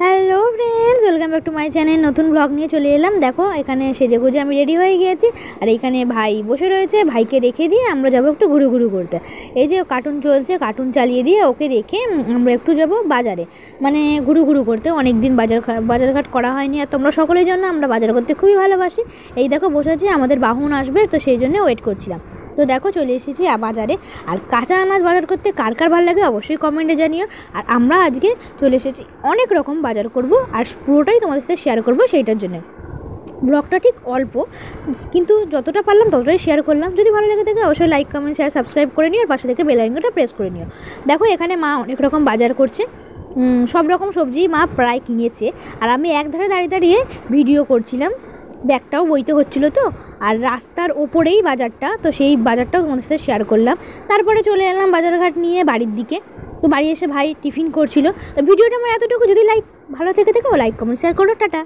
Hello friends, welcome back to my channel. নতুন blog নিয়ে চলে এলাম। দেখো এখানে সেজেগুজে আমি রেডি হয়ে গিয়েছি, আর এখানে ভাই বসে রয়েছে। ভাইকে রেখে দিয়ে আমরা যাবো একটু ঘুরু করতে। এই যে কার্টুন চলছে, কার্টুন চালিয়ে দিয়ে ওকে রেখে আমরা একটু যাব বাজারে, মানে ঘুরু করতে। অনেক দিন বাজারঘাট করা হয়নি, আর তোমরা সকলের জন্য আমরা বাজার করতে খুবই ভালোবাসি। এই দেখো বসেছি, আমাদের বাহন আসবে তো সেই জন্য ওয়েট করছিলাম। তো দেখো চলে এসেছি বাজারে। আর কাঁচা আনাজ বাজার করতে কার কার ভালো লাগে অবশ্যই কমেন্টে জানিও। আর আমরা আজকে চলে এসেছি অনেক রকম বাজার করব, আর পুরোটাই তোমাদের সাথে শেয়ার করব। সেইটার জন্য ব্লগটা ঠিক অল্প, কিন্তু যতটা পারলাম ততটাই শেয়ার করলাম। যদি ভালো লেগে থাকে অবশ্যই লাইক, কমেন্ট, শেয়ার, সাবস্ক্রাইব করে নিও, আর পাশে থেকে বেল আইকনটা প্রেস করে নিও। দেখো এখানে মা অনেক রকম বাজার করছে, সব রকম সবজি মা প্রায় কিনেছে। আর আমি এক ধারে দাঁড়িয়ে ভিডিও করছিলাম, ব্যাগটাও বইতে হচ্ছিলো তো। আর রাস্তার ওপরেই বাজারটা, তো সেই বাজারটাও তোমাদের সাথে শেয়ার করলাম। তারপরে চলে এলাম বাজারঘাট নিয়ে বাড়ির দিকে। তো বাড়ি এসে ভাই টিফিন করছিল। তো ভিডিওটা আমার এতটুকু, যদি ভালো থেকে থাকে লাইক, কমেন্ট, শেয়ার করো। টাটা।